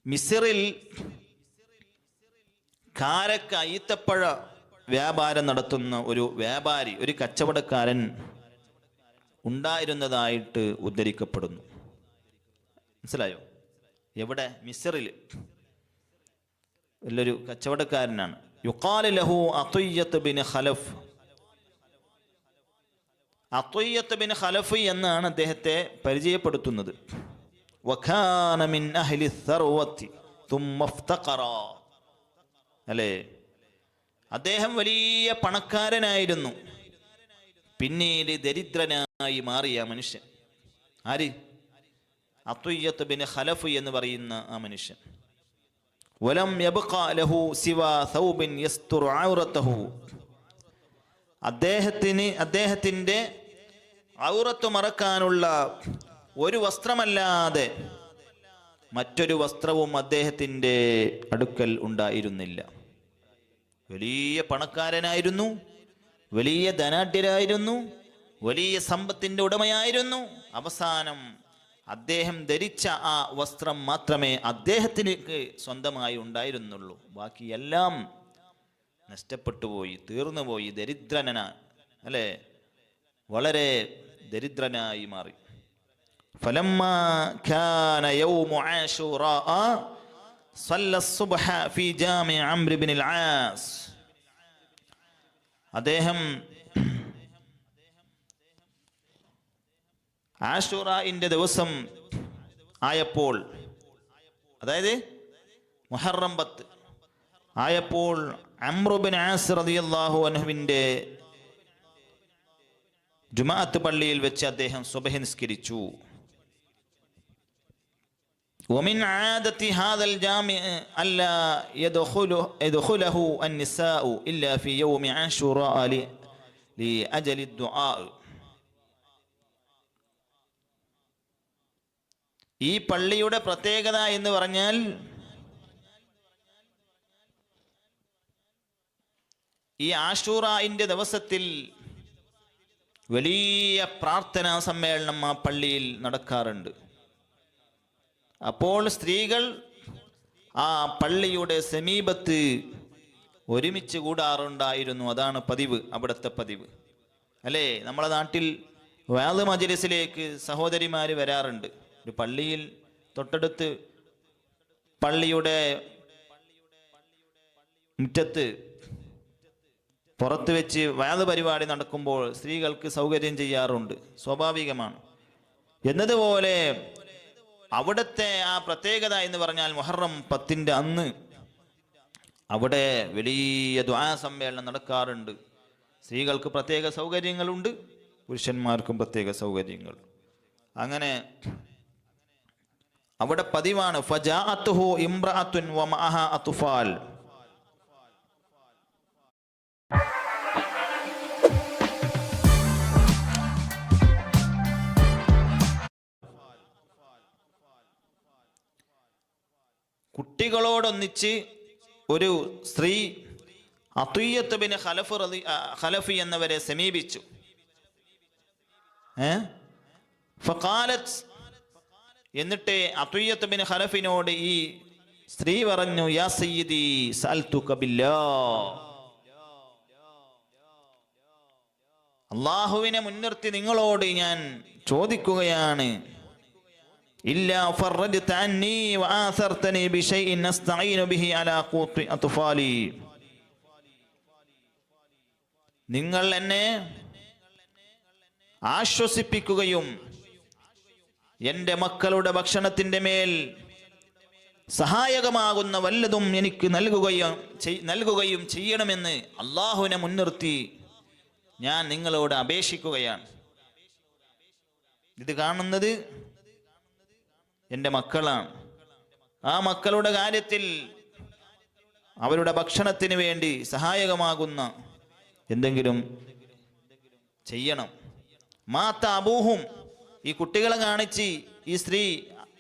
മിസ്റിൽ കാരക്ക ഈത്തപ്പഴ വ്യാപാരം നടത്തുന്ന ഒരു വ്യാപാരി, ഒരു കച്ചവടക്കാരൻ ഉണ്ടായിരുന്നതായിട്ട് ഉദ്ധരിക്കപ്പെടുന്നു. മനസ്സിലായോ? എവിടെ? മിസ്റിൽ ഉള്ളൊരു കച്ചവടക്കാരനാണ്. യുഖാലു ലഹു അത്വയ്യത്ത് ബിൻ ഖലഫ്. അത്വയ്യത്ത് ബിൻ ഖലഫ് എന്നാണ് അദ്ദേഹത്തെ പരിചയപ്പെടുത്തുന്നത്. വകാന മിൻ അഹ്ലി സർവത്തി തുമ്മ ഇഫ്തഖറ. അല്ലേ, അദ്ദേഹം വലിയ പണക്കാരനായിരുന്നു, പിന്നീട് ദരിദ്രനായി മാറിയ മനുഷ്യൻ. ആര്? അത്വയ്യത്ത് ബിൻ ഖലഫ് എന്ന് പറയുന്ന ആ മനുഷ്യൻ. വലം യബ്ഖ ലഹു സിവാ സൗബിൻ യസ്തുറു ഔറതഹു. അദ്ദേഹത്തിൻ്റെ ഔറത്ത് മറക്കാനുള്ള ഒരു വസ്ത്രമല്ലാതെ മറ്റൊരു വസ്ത്രവും അദ്ദേഹത്തിൻ്റെ അടുക്കൽ ഉണ്ടായിരുന്നില്ല. വലിയ പണക്കാരനായിരുന്നു, വലിയ ധനാഢ്യരായിരുന്നു, വലിയ സമ്പത്തിൻ്റെ ഉടമയായിരുന്നു. അവസാനം അദ്ദേഹം ധരിച്ച ആ വസ്ത്രം മാത്രമേ അദ്ദേഹത്തിന് സ്വന്തമായി ഉണ്ടായിരുന്നുള്ളൂ. ബാക്കിയെല്ലാം നഷ്ടപ്പെട്ടു പോയി, തീർന്നുപോയി. ദരിദ്രനാ, അല്ലേ, വളരെ ദരിദ്രനായി മാറി. فلما كان يوم عاشوراء صلى الصبح في جامع عمرو بن العاص. അദ്ദേഹം ആഷൂറാഇന്റെ ദിവസം ആയപ്പോൾ, അതായത് മുഹറം 10 ആയപ്പോൾ അംറു ബിൻ ആസ് റളിയല്ലാഹു അൻഹുവിന്റെ ജുമാഅത്ത് പള്ളിയിൽ വെച്ച് അദ്ദേഹം സുബ്ഹ് നിസ്കരിച്ചു. ومن عادة هذا الجامع ألا يدخله النساء إلا في يوم عاشوراء لأجل الدعاء. ഈ പള്ളിയുടെ പ്രത്യേകത എന്ന് പറഞ്ഞാൽ ഈ ആഷൂറാഇന്റെ ദിവസത്തിൽ വലിയ പ്രാർത്ഥനാ സമ്മേളനം ആ പള്ളിയിൽ നടക്കാറുണ്ട്. അപ്പോൾ സ്ത്രീകൾ ആ പള്ളിയുടെ സമീപത്ത് ഒരുമിച്ച് കൂടാറുണ്ടായിരുന്നു. അതാണ് പതിവ്, അവിടുത്തെ പതിവ്. അല്ലേ, നമ്മളെ നാട്ടിൽ വഅദ് മജ്‌ലിസിലേക്ക് സഹോദരിമാർ വരാറുണ്ട്. ഒരു പള്ളിയിൽ തൊട്ടടുത്ത് പള്ളിയുടെ മുറ്റത്ത് പുറത്ത് വെച്ച് വഅദ് പരിപാടി നടക്കുമ്പോൾ സ്ത്രീകൾക്ക് സൗകര്യം ചെയ്യാറുണ്ട്, സ്വാഭാവികമാണ്. എന്നതുപോലെ അവിടുത്തെ ആ പ്രത്യേകത എന്ന് പറഞ്ഞാൽ മുഹറം 10 അന്ന് അവിടെ വലിയ ദുആ സമ്മേളനം നടക്കാറുണ്ട്. സ്ത്രീകൾക്ക് പ്രത്യേക സൗകര്യങ്ങളുണ്ട്, പുരുഷന്മാർക്കും പ്രത്യേക സൗകര്യങ്ങൾ. അങ്ങനെ അവിടെ പതിവാണ്. ഫജാഅത്തുഹു ഇംറഅത്തുൻ വമഅഹ അത്ഫാൽ. കുട്ടികളോടൊന്നിച്ച് ഒരു സ്ത്രീ അത്വയ്യത്ത് ബിൻ ഖലഫ് എന്നവരെ സമീപിച്ചു. ഫഖാലത്ത്, എന്നിട്ട് അത്വയ്യത്ത് ബിൻ ഖലഫിനോട് ഈ സ്ത്രീ പറഞ്ഞു, യാ സയ്യിദി സഅൽതുക ബില്ലാഹ്. അല്ലാഹുവിനെ മുൻനിർത്തി നിങ്ങളോട് ഞാൻ ചോദിക്കുകയാണ്. ഇല്ലാ ഫറജ്ത അന്നി വആസർതനി ബിശൈഇൻ നസ്തഈനു ബിഹി അലാ ഖൂത്തി അത്ഫാലി. നിങ്ങൾ എന്നെ ആശ്വസിപ്പിക്കുകയും എൻ്റെ മക്കളുടെ ഭക്ഷണത്തിൻ്റെ മേൽ സഹായകമാകുന്ന വല്ലതും എനിക്ക് നൽകുകയും ചെയ്യണമെന്ന് അള്ളാഹുവിനെ മുൻനിർത്തി ഞാൻ നിങ്ങളോട് അപേക്ഷിക്കുകയാണ്. ഇത് കാണുന്നത് എൻ്റെ മക്കളാണ്. ആ മക്കളുടെ കാര്യത്തിൽ അവരുടെ ഭക്ഷണത്തിന് വേണ്ടി സഹായകമാകുന്ന എന്തെങ്കിലും ചെയ്യണം. മാത്ത അബൂഹും, ഈ കുട്ടികളെ കാണിച്ച് ഈ സ്ത്രീ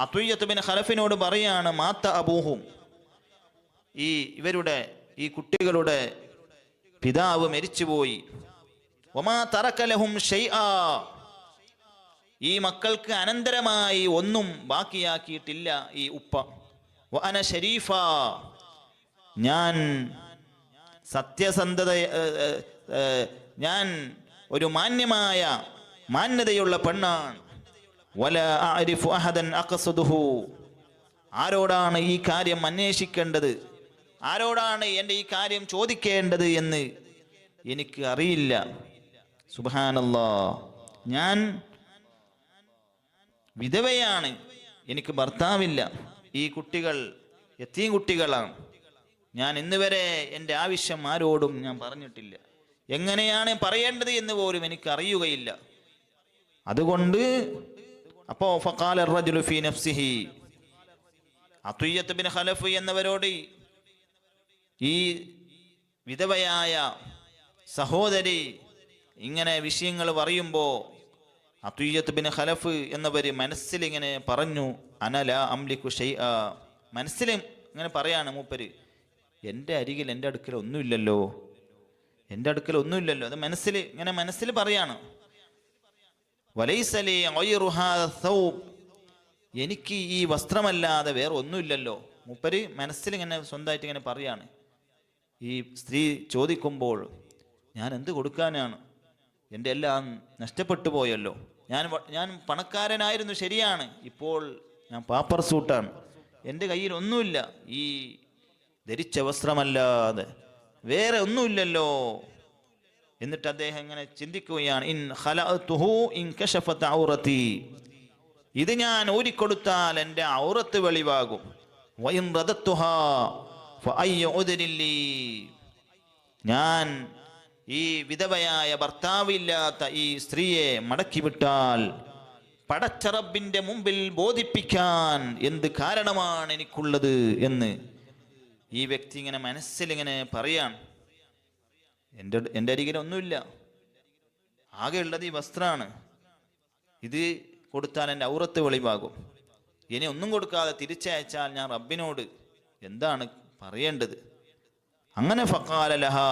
അത്വയ്യത്ത് ബിൻ ഖലഫിനോട് പറയാണ്, മാത്ത അബൂഹും, ഈ കുട്ടികളുടെ പിതാവ് മരിച്ചുപോയി. വമാ തറക ലഹും ഷൈആ, ഈ മക്കൾക്ക് അനന്തരമായി ഒന്നും ബാക്കിയാക്കിയിട്ടില്ല ഈ ഉപ്പ. വഅന ശരീഫ, ഞാൻ സത്യസന്ധത, ഞാൻ ഒരു മാന്യതയുള്ള പെണ്ണാണ്. വല അഅരിഫു അഹദൻ അഖ്സദുഹു, ആരോടാണ് ഈ കാര്യം അന്വേഷിക്കേണ്ടത്, ആരോടാണ് എൻ്റെ ഈ കാര്യം ചോദിക്കേണ്ടത് എന്ന് എനിക്ക് അറിയില്ല. സുബ്ഹാനല്ലാഹ്, ഞാൻ വിധവയാണ്, എനിക്ക് ഭർത്താവില്ല, ഈ കുട്ടികൾ യതീം കുട്ടികളാണ്. ഞാൻ ഇന്ന് വരെ എൻ്റെ ആവശ്യം ആരോടും ഞാൻ പറഞ്ഞിട്ടില്ല, എങ്ങനെയാണ് പറയേണ്ടത് എന്ന് പോലും എനിക്ക് അറിയുകയില്ല. അതുകൊണ്ട് അപ്പോ ഫഖാല അർറജുലു ഫീ നഫ്സിഹി, അത്വിയ്യത്ത് ബിൻ ഖലഫ് എന്നവരോട് ഈ വിധവയായ സഹോദരി ഇങ്ങനെ വിഷയങ്ങൾ പറയുമ്പോൾ അത്വിയ്യത്ത് ബിൻ ഖലഫ് എന്നവർ മനസ്സിൽ ഇങ്ങനെ പറഞ്ഞു, അനല അംലിക്കു ഷൈഅ, മനസ്സിൽ ഇങ്ങനെ പറയാണ് മൂപ്പര്, എൻ്റെ അടുക്കൽ ഒന്നുമില്ലല്ലോ, അത് മനസ്സിൽ പറയാണ്. വലൈസലി ഗൈറു ഹാദാ സൗബ്, എനിക്ക് ഈ വസ്ത്രമല്ലാതെ വേറെ ഒന്നുമില്ലല്ലോ. മൂപ്പര് മനസ്സിൽ ഇങ്ങനെ സ്വന്തമായിട്ട് ഇങ്ങനെ പറയാണ്. ഈ സ്ത്രീ ചോദിക്കുമ്പോൾ ഞാൻ എന്ത് കൊടുക്കാനാണ്, എൻ്റെ എല്ലാം നഷ്ടപ്പെട്ടു പോയല്ലോ, ഞാൻ പണക്കാരനായിരുന്നു ശരിയാണ്, ഇപ്പോൾ ഞാൻ പാപ്പർ സൂട്ടാണ്, എൻ്റെ കയ്യിൽ ഒന്നുമില്ല, ഈ ധരിച്ച വസ്ത്രമല്ലാതെ വേറെ ഒന്നുമില്ലല്ലോ. എന്നിട്ട് അദ്ദേഹം ഇങ്ങനെ ചിന്തിക്കുകയാണ്, ഇൻ ഖലഅതുഹു ഇൻ കശഫത് ഔറതി, ഇത് ഞാൻ ഊരിക്കൊടുത്താൽ എൻ്റെ ഔറത്ത് വെളിവാകും. വഇൻ റദത്തുഹാ ഫഅയ്യ ഉദ്രില്ലി, ഞാൻ ഈ വിധവയായ ഭർത്താവില്ലാത്ത ഈ സ്ത്രീയെ മടക്കിവിട്ടാൽ പടച്ച റബ്ബിന്റെ മുമ്പിൽ ബോധിപ്പിക്കാൻ എന്ത് കാരണമാണ് എനിക്കുള്ളത് എന്ന് ഈ വ്യക്തി ഇങ്ങനെ മനസ്സിലിങ്ങനെ പറയാണ്. എൻ്റെ അരികിൽ ഒന്നുമില്ല, ആകെ ഉള്ളത് ഈ വസ്ത്രമാണ്, ഇത് കൊടുത്താൽ എൻ്റെ ഔറത്ത് വെളിവാകും, ഇനി ഒന്നും കൊടുക്കാതെ തിരിച്ചയച്ചാൽ ഞാൻ റബ്ബിനോട് എന്താണ് പറയേണ്ടത്. അങ്ങനെ ഫഖാല ലഹാ,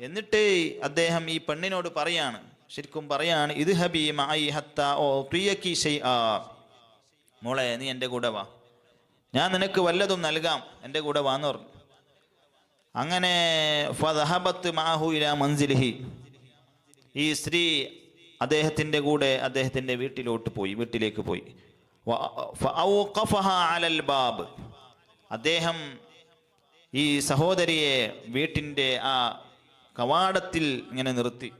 എന്നിട്ട് അദ്ദേഹം ഈ പെണ്ണിനോട് പറയാണ്, ശരിക്കും പറയാണ്, ഇദ്ഹബി മഅയി ഹത്താ ഉതിയകി ശൈആ, മോളെ നീ എൻ്റെ കൂടെ വാ, ഞാൻ നിനക്ക് വല്ലതും നൽകാം, എൻ്റെ കൂടെ വാന്ന് പറഞ്ഞു. അങ്ങനെ ഫദഹബത്ത് മഅഹു ഇലാ മൻസിലിഹി, ഈ സ്ത്രീ അദ്ദേഹത്തിൻ്റെ കൂടെ അദ്ദേഹത്തിൻ്റെ വീട്ടിലേക്ക് പോയി. ഫഔഖഫഹാ അലൽ ബാബ്, അദ്ദേഹം ഈ സഹോദരിയെ വീട്ടിൻ്റെ ആ കവാടത്തിൽ ഇങ്ങനെ നിർത്തി,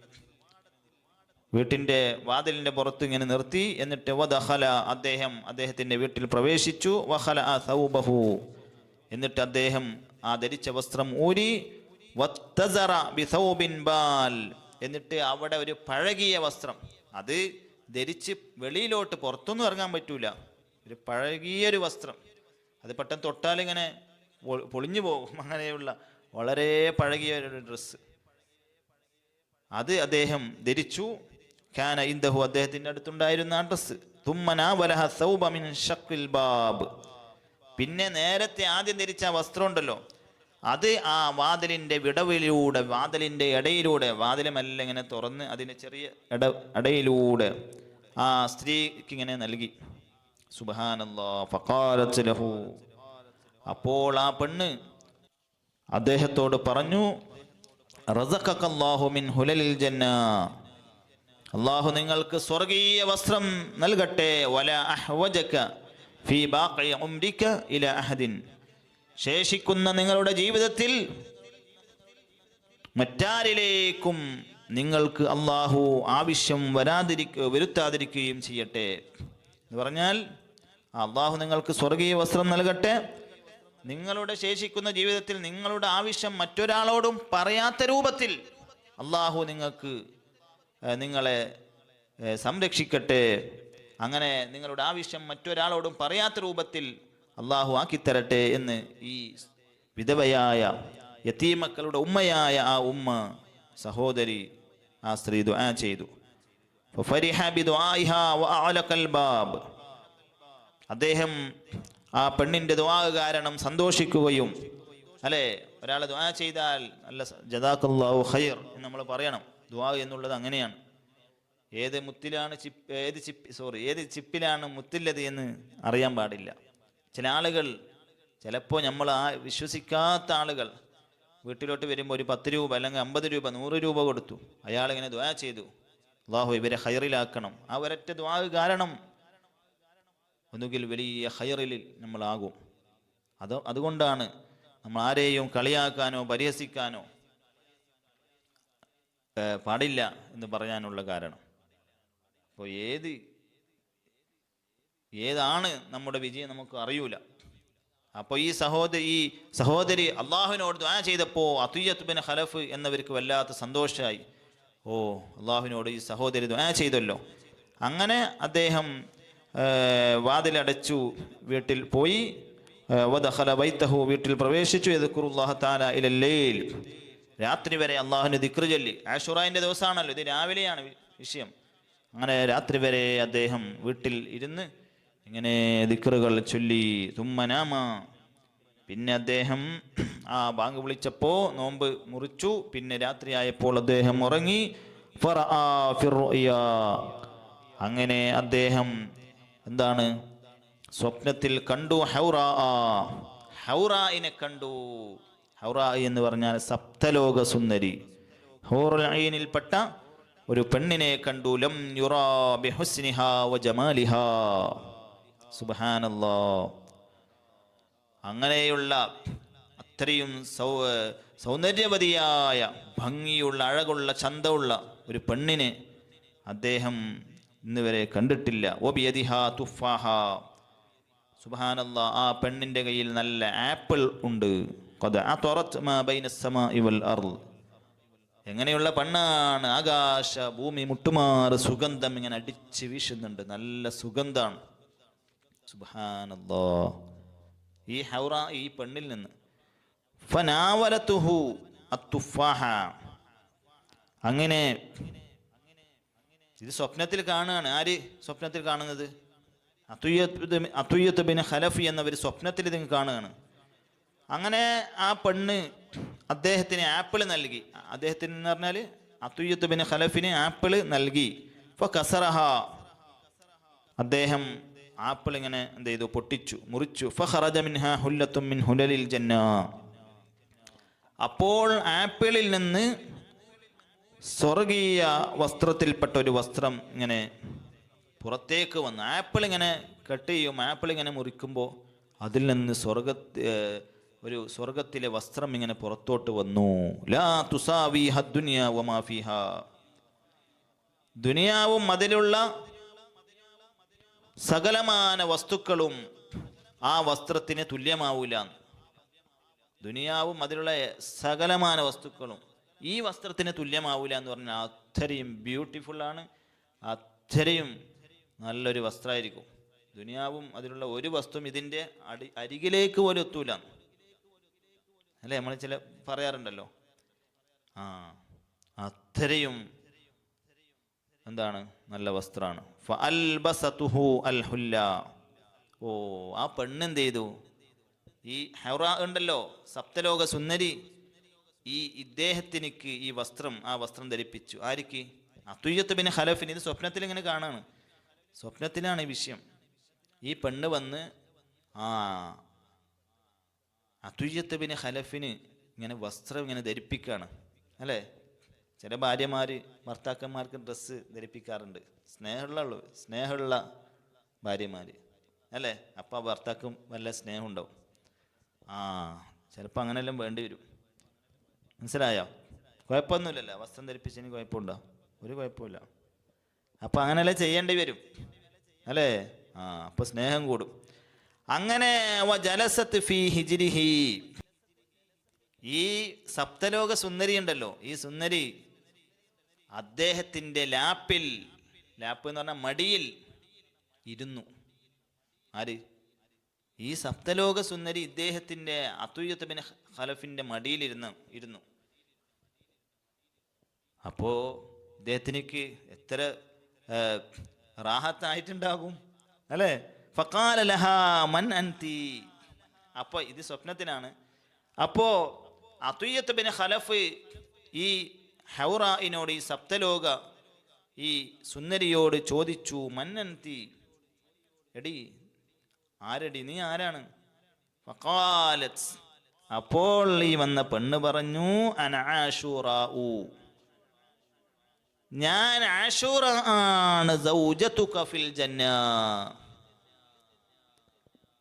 വീട്ടിൻ്റെ വാതിലിൻ്റെ പുറത്ത് ഇങ്ങനെ നിർത്തി. എന്നിട്ട് വദഖല, അദ്ദേഹത്തിൻ്റെ വീട്ടിൽ പ്രവേശിച്ചു. വഖലഅ സൗബഹു, എന്നിട്ട് അദ്ദേഹം ആ ധരിച്ച വസ്ത്രം ഊരി. വത്തസറ ബിസൗബിൻ ബാൽ, എന്നിട്ട് അവിടെ ഒരു പഴകിയ വസ്ത്രം, അത് ധരിച്ച് വെളിയിലോട്ട് പുറത്തൊന്നും ഇറങ്ങാൻ പറ്റൂല, ഒരു പഴകിയൊരു വസ്ത്രം, അത് പെട്ടെന്ന് തൊട്ടാൽ ഇങ്ങനെ പൊളിഞ്ഞു പോകും, അങ്ങനെയുള്ള വളരെ പഴകിയ ഒരു ഡ്രസ്സ്, അത് അദ്ദേഹം ധരിച്ചു. കാന ഇൻദഹു, അദ്ദേഹത്തിൻ്റെ അടുത്തുണ്ടായിരുന്ന ആ ഡ്രസ്സ്. തുമ്മനാ വലഹ സൗബ മിൻ ഷഖ്ൽ ബാബ്, പിന്നെ നേരത്തെ ആദ്യം ധരിച്ച വസ്ത്രം ഉണ്ടല്ലോ, അത് ആ വാതിലിൻ്റെ വിടവിലൂടെ, വാതിലിൻ്റെ ഇടയിലൂടെ, വാതിലുമെല്ലാം ഇങ്ങനെ തുറന്ന് അതിൻ്റെ ചെറിയ ഇടയിലൂടെ ആ സ്ത്രീക്ക് ഇങ്ങനെ നൽകി. സുബ്ഹാനല്ലാഹ്. ഫഖാലത്ത് ലഹു, അപ്പോൾ ആ പെണ്ണ് അദ്ദേഹത്തോട് പറഞ്ഞു, റസഖക്കല്ലാഹു മിൻ ഹുലലിൽ ജന്ന, അല്ലാഹു നിങ്ങൾക്ക് സ്വർഗീയ വസ്ത്രം നൽകട്ടെ. വല അഹ്വജക ഫീ ബാഖി ഉംരിക ഇല അഹദിൻ, ശേഷിക്കുന്ന നിങ്ങളുടെ ജീവിതത്തിൽ മറ്റാരിലേക്കും നിങ്ങൾക്ക് അല്ലാഹു ആവശ്യം വരുത്താതിരിക്കുകയും ചെയ്യട്ടെ എന്ന് പറഞ്ഞാൽ, അല്ലാഹു നിങ്ങൾക്ക് സ്വർഗീയ വസ്ത്രം നൽകട്ടെ, നിങ്ങളുടെ ശേഷിക്കുന്ന ജീവിതത്തിൽ നിങ്ങളുടെ ആവശ്യം മറ്റൊരാളോടും പറയാത്ത രൂപത്തിൽ അല്ലാഹു നിങ്ങളെ സംരക്ഷിക്കട്ടെ, അങ്ങനെ നിങ്ങളുടെ ആവശ്യം മറ്റൊരാളോടും പറയാത്ത രൂപത്തിൽ അല്ലാഹു ആക്കിത്തരട്ടെ എന്ന് ഈ വിധവയായ യതീമക്കളുടെ ഉമ്മയായ ആ സഹോദരി, ആ സ്ത്രീ ദുആ ചെയ്തു. ഫഫരിഹ ബിദുആഇഹാ വഅലഖൽ ബാബ്, അദ്ദേഹം ആ പെണ്ണിൻ്റെ ദുആ കാരണം സന്തോഷിക്കുകയും, അല്ലേ, ഒരാൾ ദുആ ചെയ്താൽ നല്ല ജസാക്കല്ലാഹു ഖൈർ എന്ന് നമ്മൾ പറയണം. ദുആ എന്നുള്ളത് അങ്ങനെയാണ്. ഏത് ചിപ്പിലാണ് മുത്തുള്ളത് എന്ന് അറിയാൻ പാടില്ല. ചില ആളുകൾ ചിലപ്പോൾ നമ്മൾ വിശ്വസിക്കാത്ത ആളുകൾ വീട്ടിലോട്ട് വരുമ്പോൾ ഒരു 10 രൂപ അല്ലെങ്കിൽ 50 രൂപ 100 രൂപ കൊടുത്തു. അയാളിങ്ങനെ ദുആ ചെയ്തു, അള്ളാഹു ഇവരെ ഹൈറിലാക്കണം. ആ ഒരൊറ്റ ദുആ കാരണം ഒന്നുകിൽ വലിയ ഹൈറിൽ നമ്മളാകും. അതുകൊണ്ടാണ് നമ്മൾ ആരെയും കളിയാക്കാനോ പരിഹസിക്കാനോ പാടില്ല എന്ന് പറയാനുള്ള കാരണം. അപ്പോൾ ഏതാണ് നമ്മുടെ വിജയം നമുക്ക് അറിയൂല. അപ്പോൾ ഈ സഹോദരി അള്ളാഹുവിനോട് ദുആ ചെയ്തപ്പോൾ അത്വയ്യത്ത് ബിൻ ഖലഫ് എന്നവർക്ക് വല്ലാത്ത സന്തോഷമായി. ഓ, അള്ളാഹുവിനോട് ഈ സഹോദരി ദുആ ചെയ്തല്ലോ. അങ്ങനെ അദ്ദേഹം വാതിലടച്ചു, വീട്ടിൽ പോയി. വദഖല ബൈതഹു, വീട്ടിൽ പ്രവേശിച്ചു. യദ്കുറുല്ലാഹ തആല ഇലൽ ലൈൽ, രാത്രി വരെ അള്ളാഹുവിന് ദിക്ർ ചൊല്ലി. ആശുറാന്റെ ദിവസമാണല്ലോ, ഇത് രാവിലെയാണ് വിഷയം. അങ്ങനെ രാത്രി വരെ അദ്ദേഹം വീട്ടിൽ ഇരുന്ന് ഇങ്ങനെ ദിക്റുകൾ ചൊല്ലി. തുമ്മനാമ, പിന്നെ അദ്ദേഹം ബാങ്ക് വിളിച്ചപ്പോൾ നോമ്പ് മുറിച്ചു. പിന്നെ രാത്രിയായപ്പോൾ അദ്ദേഹം ഉറങ്ങി. ഫറആ ഫിർറുയ, അങ്ങനെ അദ്ദേഹം എന്താണ് സ്വപ്നത്തിൽ കണ്ടു. ഹൗറായിനെ കണ്ടു. ഹൗറാ എന്ന് പറഞ്ഞാൽ സപ്തലോക സുന്ദരി, ഹൂറുൽ ഐനിൽപ്പെട്ട ഒരു പെണ്ണിനെ കണ്ടു. ലം യുറാ ബിഹുസ്നിഹാ വജമാലിഹാ. സുബ്ഹാനല്ലാഹ്. അങ്ങനെയുള്ള അത്രയും സൗന്ദര്യവതിയായ ഭംഗിയുള്ള അഴകുള്ള ചന്തമുള്ള ഒരു പെണ്ണിനെ അദ്ദേഹം ഇന്നുവരെ കണ്ടിട്ടില്ല. വബിയദിഹാ തുഫാഹ. സുബ്ഹാനല്ലാഹ്. ആ പെണ്ണിൻ്റെ കയ്യിൽ നല്ല ആപ്പിൾ ഉണ്ട്. ഖദ് അതറത് മാ ബൈന അസ്സമാഇ വൽ അർദ്. എങ്ങനെയുള്ള പെണ്ണാണ്! ആകാശ ഭൂമി മുട്ടുമാറ് സുഗന്ധം ഇങ്ങനെ അടിച്ച് വീശുന്നുണ്ട്. നല്ല സുഗന്ധാണ്. സുബ്ഹാനല്ലാഹ്. ഈ ഹൗറ ഈ പെണ്ണിൽ നിന്ന് ഫനാവലതുഹു അത്തുഫാഹ. അങ്ങനെ ഇത് സ്വപ്നത്തിൽ കാണുകയാണ്. ആര് സ്വപ്നത്തിൽ കാണുന്നത്? അത്വയ്യത്ത് ബിൻ ഖലഫ് എന്നവർ സ്വപ്നത്തിൽ ഇത് കാണുകയാണ്. അങ്ങനെ ആ പെണ്ണ് അദ്ദേഹത്തിന് ആപ്പിൾ നൽകി. അദ്ദേഹത്തിന് എന്ന് പറഞ്ഞാൽ അത്വയ്യത്ത് ബിൻ ഖലഫിന് ആപ്പിൾ നൽകി. ഫകസറഹ, അദ്ദേഹം ആപ്പിൾ ഇങ്ങനെ എന്ത് ചെയ്തു? പൊട്ടിച്ചു, മുറിച്ചു. ഫഖറജ മിൻഹാ ഹുല്ലത്തും മിൻ ഹുലലിൽ ജന്ന. അപ്പോൾ ആപ്പിളിൽ നിന്ന് സ്വർഗീയ വസ്ത്രത്തിൽപ്പെട്ട ഒരു വസ്ത്രം ഇങ്ങനെ പുറത്തേക്ക് വന്നു. ആപ്പിൾ ഇങ്ങനെ കട്ട് ചെയ്യും, ആപ്പിൾ ഇങ്ങനെ മുറിക്കുമ്പോൾ അതിൽ നിന്ന് ഒരു സ്വർഗത്തിലെ വസ്ത്രം ഇങ്ങനെ പുറത്തോട്ട് വന്നു. ലാ തുസാവി ഹദ്ദുനിയ വമാ ഫീഹാ. ദുനിയാവും അതിലുള്ള സകലമാന വസ്തുക്കളും ആ വസ്ത്രത്തിന് തുല്യമാവൂല. ദുനിയാവും അതിലുള്ള സകലമാന വസ്തുക്കളും ഈ വസ്ത്രത്തിന് തുല്യമാവൂല എന്ന് പറഞ്ഞാൽ അത്രയും ബ്യൂട്ടിഫുള്ളാണ്, അത്രയും നല്ലൊരു വസ്ത്രമായിരിക്കും. ദുനിയാവും അതിലുള്ള ഒരു വസ്തുവും ഇതിൻ്റെ അരികിലേക്ക് പോലും എത്തൂല അല്ലേ? നമ്മൾ ചില പറയാറുണ്ടല്ലോ. അത്രയും എന്താണ് നല്ല വസ്ത്രമാണ്. ഫഅൽബസതുഹു അൽഹുല്ല. ഓ, ആ പെണ്ണെന്ത് ചെയ്തു? ഈ ഹൗറ ഉണ്ടല്ലോ, സപ്തലോക സുന്ദരി, ഇദ്ദേഹത്തിനിക്ക് ആ വസ്ത്രം ധരിപ്പിച്ചു. ആർക്ക്? അത്വയ്യത്ത് ബിൻ ഖലഫിന്. ഇത് സ്വപ്നത്തിൽ ഇങ്ങനെ കാണാണ്, സ്വപ്നത്തിലാണ് ഈ വിഷയം. ഈ പെണ്ണ് വന്ന് അത്വയ്യത്ത് ബിൻ ഖലഫിന് ഇങ്ങനെ വസ്ത്രം ഇങ്ങനെ ധരിപ്പിക്കുകയാണ് അല്ലേ? ചില ഭാര്യമാര് ഭർത്താക്കന്മാർക്ക് ഡ്രസ്സ് ധരിപ്പിക്കാറുണ്ട്. സ്നേഹമുള്ള ഭാര്യമാര് അല്ലേ? അപ്പം ആ ഭർത്താക്കും വല്ല സ്നേഹം ഉണ്ടാവും. ചിലപ്പോൾ അങ്ങനെയെല്ലാം വേണ്ടി വരും. മനസ്സിലായോ? കുഴപ്പമൊന്നുമില്ലല്ലോ, വസ്ത്രം ധരിപ്പിച്ചതിന് കുഴപ്പമുണ്ടോ? ഒരു കുഴപ്പമില്ല. അപ്പം അങ്ങനെയല്ലേ ചെയ്യേണ്ടി വരും അല്ലേ? അപ്പോൾ സ്നേഹം കൂടും. അങ്ങനെ ജലസത്ത് ഫീ ഹിജ്രിഹി. ഈ സപ്തലോക സുന്ദരി ഉണ്ടല്ലോ, ഈ സുന്ദരി അദ്ദേഹത്തിൻ്റെ ലാപ്പ് എന്ന് പറഞ്ഞാൽ മടിയിൽ ഇരുന്നു. ആര്? ഈ സപ്തലോക സുന്ദരി ഇദ്ദേഹത്തിൻ്റെ അത്വയ്യത്ത് ബിൻ ഖലഫിൻ്റെ മടിയിലിരുന്നു. അപ്പോൾ ഇദ്ദേഹത്തിനേക്ക് എത്ര റാഹത്തായിട്ടുണ്ടാകും അല്ലേ? ഫഖാല ലഹാ മൻ അൻതി. അപ്പോൾ ഇത് സ്വപ്നത്തിനാണ്. അപ്പോൾ അത്വയ്യത്ത് ബിൻ ഖലഫ് ഈ ഹൗറായിനോട്, ഈ സപ്തലോക ഈ സുന്ദരിയോട് ചോദിച്ചു, മൻ അൻതി, എടി ആരടി, നീ ആരാണ്? ഫഖാലത്ത്, അപ്പോൾ ഈ വന്ന പെണ്ണ് പറഞ്ഞു, അന ആശൂറാഉ, ഞാൻ ആശൂറ ആണ്, സൗജതുക ഫിൽ ജന്ന,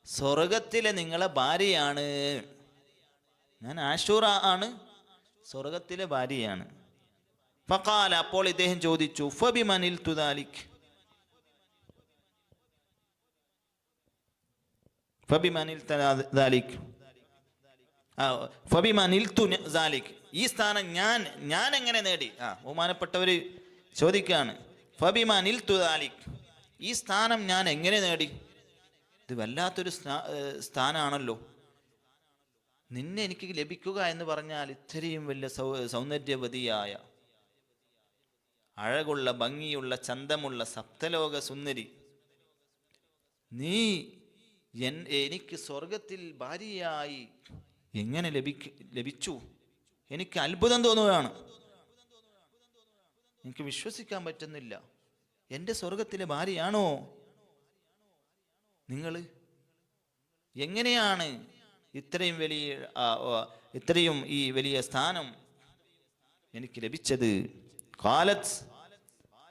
സ്വർഗത്തിലെ നിങ്ങളെ ഭാര്യയാണ്. ഞാൻ ആശൂറ ആണ്, സ്വർഗത്തിലെ ഭാര്യയാണ്. ഫഖാല, അപ്പോൾ ഇദ്ദേഹം ചോദിച്ചു, ഫബിമനിൽ തുദാലിക്, ഈ സ്ഥാനം ഞാൻ എങ്ങനെ നേടി? ബഹുമാനപ്പെട്ടവർ ചോദിക്കുകയാണ്, ഫബിമനിൽ തുദാലിക്, ഈ സ്ഥാനം ഞാൻ എങ്ങനെ നേടി? ഇത് വല്ലാത്തൊരു സ്ഥാനമാണല്ലോ. നിന്നെ എനിക്ക് ലഭിക്കുക എന്ന് പറഞ്ഞാൽ ഇത്രയും വലിയ സൗന്ദര്യവതിയായ, അഴകുള്ള, ഭംഗിയുള്ള, ചന്തമുള്ള സപ്തലോക സുന്ദരി, നീ എനിക്ക് സ്വർഗത്തിൽ ഭാര്യയായി എങ്ങനെ ലഭിച്ചു? എനിക്ക് അത്ഭുതം തോന്നുകയാണ്, എനിക്ക് വിശ്വസിക്കാൻ പറ്റുന്നില്ല. എൻ്റെ സ്വർഗത്തിലെ ഭാര്യയാണോ നിങ്ങൾ? എങ്ങനെയാണ് ഇത്രയും ഈ വലിയ സ്ഥാനം എനിക്ക് ലഭിച്ചത്? ഖാലത്ത്,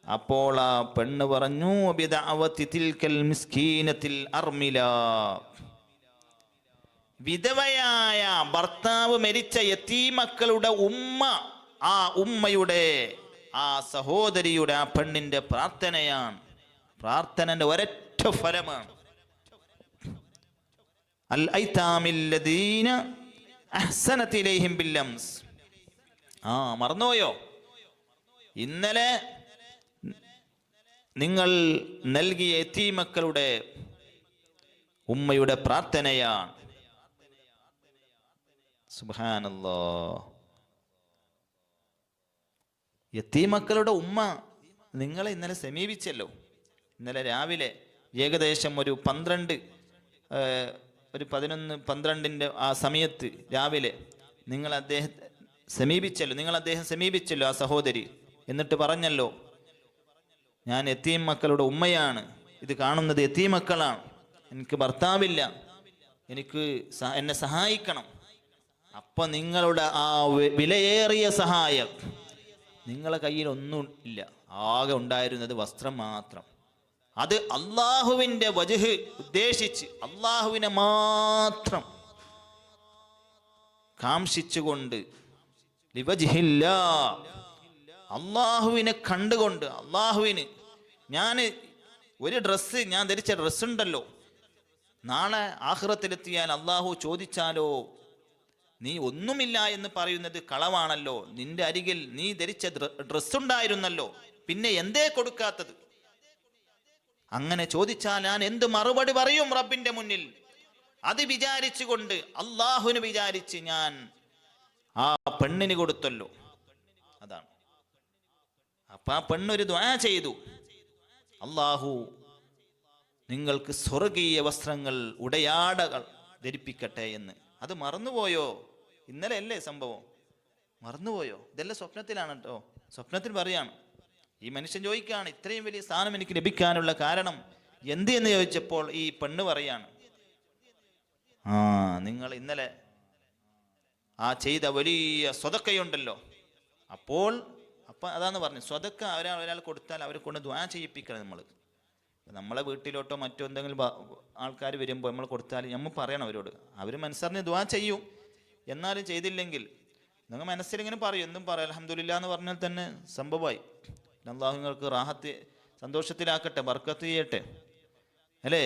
അപ്പോൾ ആ പെണ്ണ് പറഞ്ഞു, ബിദഅവതി തിൽകൽ മിസ്കീനത്തിൽ അർമില, വിധവയായ ഭർത്താവ് മരിച്ച യതീമക്കളുടെ ഉമ്മ, ആ ഉമ്മയുടെ, ആ സഹോദരിയുടെ, ആ പെണ്ണിന്റെ പ്രാർത്ഥനയാണ്. പ്രാർത്ഥനന്റെ ഒരൊറ്റ ഫലമാണ്. അൽ ഐതാമില്ലദീന അഹ്സനത് ഇലൈഹിം ബില്ലംസ്. മറന്നുപോയോ? ഇന്നലെ നിങ്ങൾ നൽകിയ യതീമക്കളുടെ ഉമ്മയുടെ പ്രാർത്ഥനയാണ്. സുബ്ഹാനല്ലാഹ്. യതീമക്കളുടെ ഉമ്മ നിങ്ങളെ ഇന്നലെ സമീപിച്ചല്ലോ. ഇന്നലെ രാവിലെ ഏകദേശം ഒരു 11-12 ആ സമയത്ത് രാവിലെ നിങ്ങൾ അദ്ദേഹം സമീപിച്ചല്ലോ ആ സഹോദരി. എന്നിട്ട് പറഞ്ഞല്ലോ, ഞാൻ യതീം മക്കളുടെ ഉമ്മയാണ്, ഇത് കാണുന്നത് യതീം മക്കളാണ്, എനിക്ക് ഭർത്താവില്ല, എന്നെ സഹായിക്കണം. അപ്പൊ നിങ്ങളുടെ ആ വിലയേറിയ സഹായം, നിങ്ങളെ കയ്യിൽ ഒന്നും ഇല്ല, ആകെ ഉണ്ടായിരുന്നത് വസ്ത്രം മാത്രം. അത് അള്ളാഹുവിൻ്റെ വജ്ഹ് ഉദ്ദേശിച്ച്, അള്ളാഹുവിനെ മാത്രം കാംക്ഷിച്ചുകൊണ്ട്, ലിവജ്ഹില്ലാ, അള്ളാഹുവിനെ കണ്ടുകൊണ്ട്, അള്ളാഹുവിന് ഞാൻ ധരിച്ച ഡ്രസ്സുണ്ടല്ലോ, നാളെ ആഖിറത്തിലെത്തിയാൽ അള്ളാഹു ചോദിച്ചാലോ, നീ ഒന്നുമില്ല എന്ന് പറയുന്നത് കളവാണല്ലോ, നിന്റെ അരികിൽ നീ ധരിച്ച ഡ്രസ്സുണ്ടായിരുന്നല്ലോ, പിന്നെ എന്തേ കൊടുക്കാത്തത്? അങ്ങനെ ചോദിച്ചാൽ ഞാൻ എന്ത് മറുപടി പറയും റബ്ബിന്റെ മുന്നിൽ? അത് വിചാരിച്ചുകൊണ്ട്, അള്ളാഹുവിന് വിചാരിച്ച് ഞാൻ ആ പെണ്ണിന് കൊടുത്തല്ലോ. അതാണ്. അപ്പൊ ആ പെണ്ണൊരു ദുആ ചെയ്തു, അള്ളാഹു നിങ്ങൾക്ക് സ്വർഗീയ വസ്ത്രങ്ങൾ, ഉടയാടകൾ ധരിപ്പിക്കട്ടെ എന്ന്. അത് മറന്നുപോയോ? ഇന്നലെ അല്ലേ സംഭവം? മറന്നുപോയോ? ഇതെല്ലാം സ്വപ്നത്തിലാണ് കേട്ടോ. സ്വപ്നത്തിൽ പറയാണ്. ഈ മനുഷ്യൻ ചോദിക്കുകയാണ്, ഇത്രയും വലിയ സ്ഥാനം എനിക്ക് ലഭിക്കാനുള്ള കാരണം എന്ത് എന്ന് ചോദിച്ചപ്പോൾ ഈ പെണ്ണ് പറയാണ്, നിങ്ങൾ ഇന്നലെ ആ ചെയ്ത വലിയ സ്വതക്കയുണ്ടല്ലോ. അപ്പോൾ അതാന്ന് പറഞ്ഞു, സ്വതക്ക ഒരാൾ കൊടുത്താൽ അവരെ കൊണ്ട് ദുആ ചെയ്യിപ്പിക്കണം. നമ്മളെ വീട്ടിലോട്ടോ മറ്റോ എന്തെങ്കിലും ആൾക്കാർ വരുമ്പോൾ നമ്മൾ കൊടുത്താൽ നമ്മൾ പറയണം അവരോട്. അവർ മനസ്സറിഞ്ഞ് ദുആ ചെയ്യും. എന്നാലും ചെയ്തില്ലെങ്കിൽ നിങ്ങൾ മനസ്സിലിങ്ങനെ പറയും, എന്തും പറയാം അൽഹംദുലില്ലാ എന്ന് പറഞ്ഞാൽ തന്നെ സംഭവമായി. അല്ലാഹു നിങ്ങൾക്ക് റാഹത്ത്, സന്തോഷത്തിലാക്കട്ടെ, ബർക്കത്ത് ചെയ്യട്ടെ, അല്ലേ?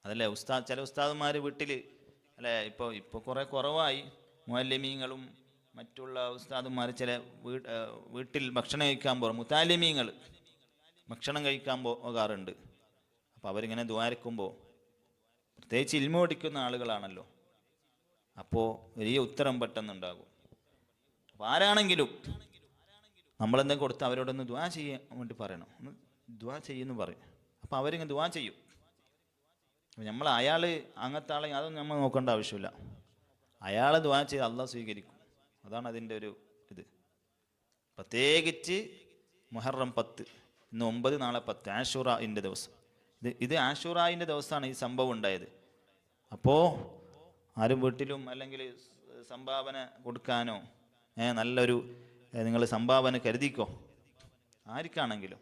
അതല്ലേ ചില ഉസ്താദുമാർ വീട്ടിൽ, അല്ലേ, ഇപ്പോൾ കുറേ കുറവായി. മുഅല്ലിമീങ്ങളും മറ്റുള്ള ഉസ്താദുമാർ ചില വീട്ടിൽ ഭക്ഷണം കഴിക്കാൻ പോകും, മുതാലിമീങ്ങൾ ഭക്ഷണം കഴിക്കാൻ പോകാറുണ്ട്. അപ്പോൾ അവരിങ്ങനെ ദ്വാരക്കുമ്പോൾ, പ്രത്യേകിച്ച് ഇൽമു പഠിക്കുന്ന ആളുകളാണല്ലോ, അപ്പോൾ വലിയ ഉത്തരം പെട്ടെന്നുണ്ടാകും. അപ്പോൾ ആരാണെങ്കിലും നമ്മളെന്തെങ്കിലും കൊടുത്ത് അവരോടൊന്ന് ദുആ ചെയ്യാൻ വേണ്ടി പറയണം, ഒന്ന് ദുആ ചെയ്യുമെന്ന് പറയും. അപ്പോൾ അവരിങ്ങനെ ദുആ ചെയ്യും. നമ്മൾ അയാൾ അങ്ങനത്തെ ആളെ അതൊന്നും നമ്മൾ നോക്കേണ്ട ആവശ്യമില്ല. അയാൾ ദുആ ചെയ്ത് അള്ളാഹ് സ്വീകരിക്കും. അതാണ് അതിൻ്റെ ഒരു ഇത്. പ്രത്യേകിച്ച് മുഹറം 10, ഇന്ന് 9, നാളെ 10, ആശൂറയുടെ ദിവസം. ഇത് ആശൂറായിൻ്റെ ദിവസമാണ് ഈ സംഭവം ഉണ്ടായത്. അപ്പോൾ ആരും വീട്ടിലും അല്ലെങ്കിൽ സംഭാവന കൊടുക്കാനോ നല്ലൊരു നിങ്ങൾ സംഭാവന കരുതിക്കോ. ആർക്കാണെങ്കിലും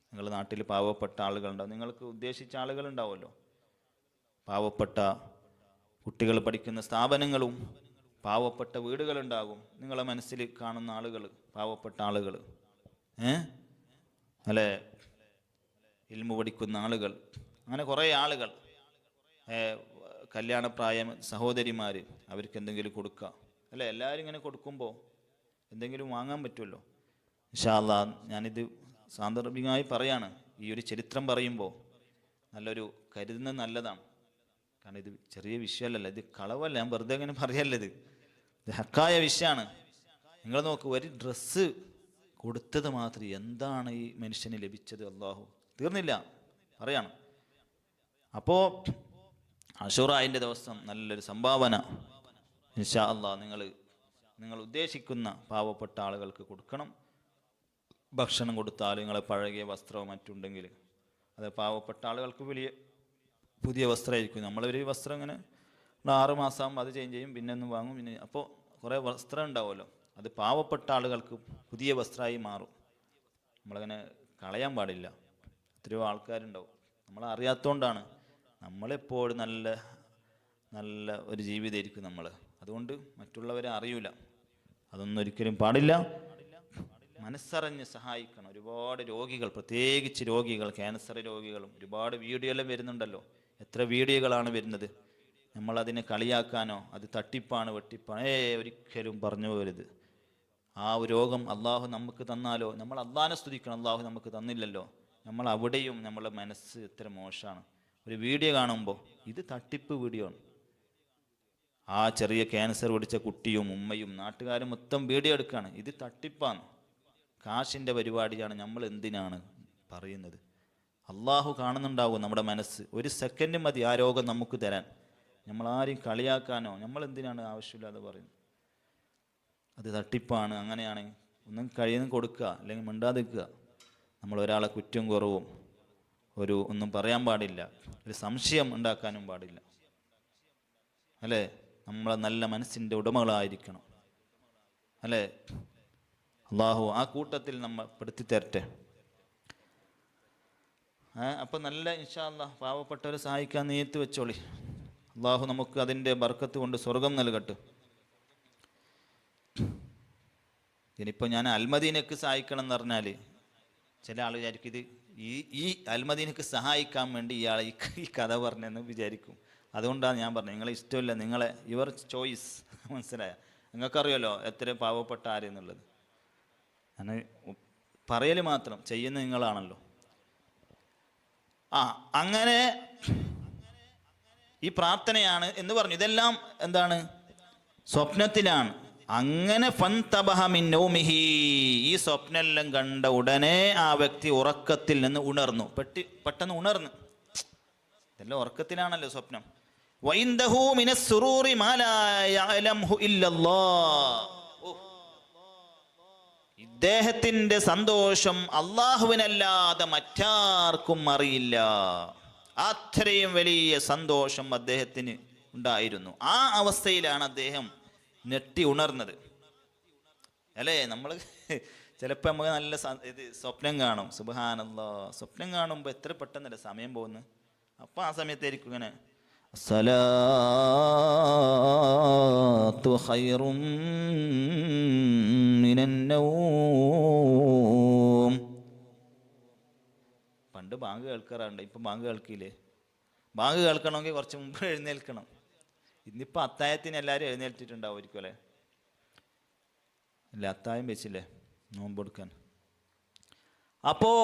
നിങ്ങളുടെ നാട്ടിൽ പാവപ്പെട്ട ആളുകളുണ്ടാവും, നിങ്ങൾക്ക് ഉദ്ദേശിച്ച ആളുകളുണ്ടാവുമല്ലോ. പാവപ്പെട്ട കുട്ടികൾ പഠിക്കുന്ന സ്ഥാപനങ്ങളും പാവപ്പെട്ട വീടുകളുണ്ടാകും. നിങ്ങളെ മനസ്സിൽ കാണുന്ന ആളുകൾ പാവപ്പെട്ട ആളുകൾ, അല്ലേ, ഇൽമു പഠിക്കുന്ന ആളുകൾ, അങ്ങനെ കുറേ ആളുകൾ, കല്യാണപ്രായം സഹോദരിമാർ, അവർക്ക് എന്തെങ്കിലും കൊടുക്കുക, അല്ലേ. എല്ലാവരും ഇങ്ങനെ കൊടുക്കുമ്പോൾ എന്തെങ്കിലും വാങ്ങാൻ പറ്റുമല്ലോ. ഇൻഷാ അല്ലാഹ് ഞാനിത് സാന്ദർഭികമായി പറയാണ്. ഈ ഒരു ചരിത്രം പറയുമ്പോൾ നല്ലൊരു കരുതുന്നത് നല്ലതാണ്. കാരണം ഇത് ചെറിയ വിഷയമല്ലല്ലോ, ഇത് കളവല്ല, ഞാൻ വെറുതെ അങ്ങനെ പറയല്ലത്, ഇത് ഹക്കായ വിഷയമാണ്. നിങ്ങൾ നോക്കൂ, ഒരു ഡ്രസ്സ് കൊടുത്തത് മാത്രം എന്താണ് ഈ മനുഷ്യന് ലഭിച്ചത്? അള്ളാഹു തീർന്നില്ല പറയാണ്. അപ്പോൾ അശൂറായിൻ്റെ ദിവസം നല്ലൊരു സംഭാവന ഇൻഷാ അല്ലാഹ് നിങ്ങൾ ഉദ്ദേശിക്കുന്ന പാവപ്പെട്ട ആളുകൾക്ക് കൊടുക്കണം. ഭക്ഷണം കൊടുത്താൽ, നിങ്ങളെ പഴകിയ വസ്ത്രമോ മറ്റുണ്ടെങ്കിൽ അത് പാവപ്പെട്ട ആളുകൾക്ക് പുതിയ വസ്ത്രമായിരിക്കും. നമ്മളൊരു വസ്ത്രം ഇങ്ങനെ 6 മാസം അത് ചേഞ്ച് ചെയ്യും, പിന്നെ ഒന്ന് വാങ്ങും, പിന്നെ അപ്പോൾ കുറേ വസ്ത്രം ഉണ്ടാവുമല്ലോ, അത് പാവപ്പെട്ട ആളുകൾക്ക് പുതിയ വസ്ത്രമായി മാറും. നമ്മളങ്ങനെ കളയാൻ പാടില്ല. എത്രയോ ആൾക്കാരുണ്ടാവും, നമ്മളറിയാത്തതുകൊണ്ടാണ്. നമ്മളെപ്പോഴും നല്ല ഒരു ജീവിതമായിരിക്കും നമ്മൾ, അതുകൊണ്ട് മറ്റുള്ളവരെ അറിയില്ല. അതൊന്നും ഒരിക്കലും പാടില്ല. മനസ്സറിഞ്ഞ് സഹായിക്കണം. ഒരുപാട് രോഗികൾ, പ്രത്യേകിച്ച് രോഗികൾ, ക്യാൻസർ രോഗികളും ഒരുപാട് വീഡിയോ എല്ലാം വരുന്നുണ്ടല്ലോ. എത്ര വീഡിയോകളാണ് വരുന്നത്. നമ്മളതിനെ കളിയാക്കാനോ അത് തട്ടിപ്പാണ് വെട്ടിപ്പാണ് ഒരിക്കലും പറഞ്ഞു പോകരുത്. ആ ഒരു രോഗം അള്ളാഹു നമുക്ക് തന്നാലോ, നമ്മൾ അള്ളാഹിനെ സ്തുതിക്കണം. അള്ളാഹു നമുക്ക് തന്നില്ലല്ലോ. നമ്മൾ അവിടെയും നമ്മളെ മനസ്സ് എത്ര മോശമാണ്. ഒരു വീഡിയോ കാണുമ്പോൾ ഇത് തട്ടിപ്പ് വീഡിയോ ആണ്. ആ ചെറിയ ക്യാൻസർ പിടിച്ച കുട്ടിയും ഉമ്മയും നാട്ടുകാരും മൊത്തം വീഡിയോ എടുക്കുകയാണ്. ഇത് തട്ടിപ്പാണ്, കാശിൻ്റെ പരിപാടിയാണ്. നമ്മൾ എന്തിനാണ് പറയുന്നത്? അള്ളാഹു കാണുന്നുണ്ടാവും നമ്മുടെ മനസ്സ്. ഒരു സെക്കൻഡ് മതി ആ രോഗം നമുക്ക് തരാൻ. നമ്മളാരും കളിയാക്കാനോ നമ്മൾ എന്തിനാണ് ആവശ്യമില്ലാതെ പറയുന്നത്? അത് തട്ടിപ്പാണ്. അങ്ങനെയാണ് ഒന്നും കഴിയുന്ന കൊടുക്കുക, അല്ലെങ്കിൽ മിണ്ടാതിരിക്കുക. നമ്മൾ ഒരാളെ കുറ്റം കുറവും ഒന്നും പറയാൻ പാടില്ല, ഒരു സംശയം ഉണ്ടാക്കാനും പാടില്ല, അല്ലേ. നമ്മൾ നല്ല മനസ്സിൻ്റെ ഉടമകളായിരിക്കണം, അല്ലേ. അള്ളാഹു ആ കൂട്ടത്തിൽ നമ്മൾ പെടുത്തി തരട്ടെ. അപ്പം നല്ല ഇൻഷാ അല്ലാഹ് പാവപ്പെട്ടവരെ സഹായിക്കാൻ നീയത്ത് വെച്ചോളി. അള്ളാഹു നമുക്ക് അതിൻ്റെ ബർക്കത്ത് കൊണ്ട് സ്വർഗം നൽകട്ടെ. ഇനിയിപ്പോൾ ഞാൻ അൽമദീനക്ക് സഹായിക്കണം എന്ന് പറഞ്ഞാൽ ചില ആൾ വിചാരിക്കും ഇത് ഈ അൽമദീനക്ക് സഹായിക്കാൻ വേണ്ടി ഇയാൾ ഈ കഥ പറഞ്ഞെന്ന് വിചാരിക്കും. അതുകൊണ്ടാണ് ഞാൻ പറഞ്ഞത്, നിങ്ങളെ ഇഷ്ടമില്ല, നിങ്ങളെ യുവർ ചോയ്സ്. മനസ്സിലായ? നിങ്ങൾക്കറിയാലോ എത്ര പാവപ്പെട്ട ആരെന്നുള്ളത്. ഞാൻ പറയൽ മാത്രം, ചെയ്യുന്ന നിങ്ങളാണല്ലോ. അങ്ങനെ ഈ പ്രാർത്ഥനയാണ് എന്ന് പറഞ്ഞു. ഇതെല്ലാം എന്താണ്? സ്വപ്നത്തിലാണ്. അങ്ങനെ ഫൻതബഹ മിൻ നൗമിഹി, ഈ സ്വപ്നെല്ലാം കണ്ട ഉടനെ ആ വ്യക്തി ഉറക്കത്തിൽ നിന്ന് ഉണർന്നു. പെട്ടെന്ന് ഉണർന്നു. ഇതെല്ലാം ഉറക്കത്തിലാണല്ലോ സ്വപ്നം. വഇൻദഹു മിനസ് സുറൂരി മാ ലാ യഅലംഹു ഇല്ലല്ലാഹ്, ഇദ്ദേഹത്തിന്റെ സന്തോഷം അള്ളാഹുവിനല്ലാതെ മറ്റാർക്കും അറിയില്ല. അത്രയും വലിയ സന്തോഷം അദ്ദേഹത്തിന് ഉണ്ടായിരുന്നു. ആ അവസ്ഥയിലാണ് അദ്ദേഹം ഞെട്ടി ഉണർന്നത്, അല്ലേ. നമ്മൾ ചിലപ്പോൾ നമുക്ക് നല്ല സ്വപ്നം കാണും. സുബ്ഹാനല്ലാഹ്, സ്വപ്നം കാണുമ്പോൾ എത്ര പെട്ടെന്നല്ലേ സമയം പോകുന്നത്. അപ്പം ആ സമയത്തായിരിക്കും ഇങ്ങനെ സലാത്തു ഖൈറും മിനൻ നൗം. പണ്ട് ബാങ്ക് കേൾക്കാറുണ്ട്, ഇപ്പം ബാങ്ക് കേൾക്കില്ലേ? ബാങ്ക് കേൾക്കണമെങ്കിൽ കുറച്ച് മുമ്പ് എഴുന്നേൽക്കണം. ഇന്നിപ്പോൾ അത്തായത്തിന് എല്ലാവരും എഴുന്നേൽറ്റിട്ടുണ്ടാവുമായിരിക്കും, അല്ലേ? ഇല്ല, അത്തായം വെച്ചില്ലേ നോമ്പ് കൊടുക്കാൻ. അപ്പോൾ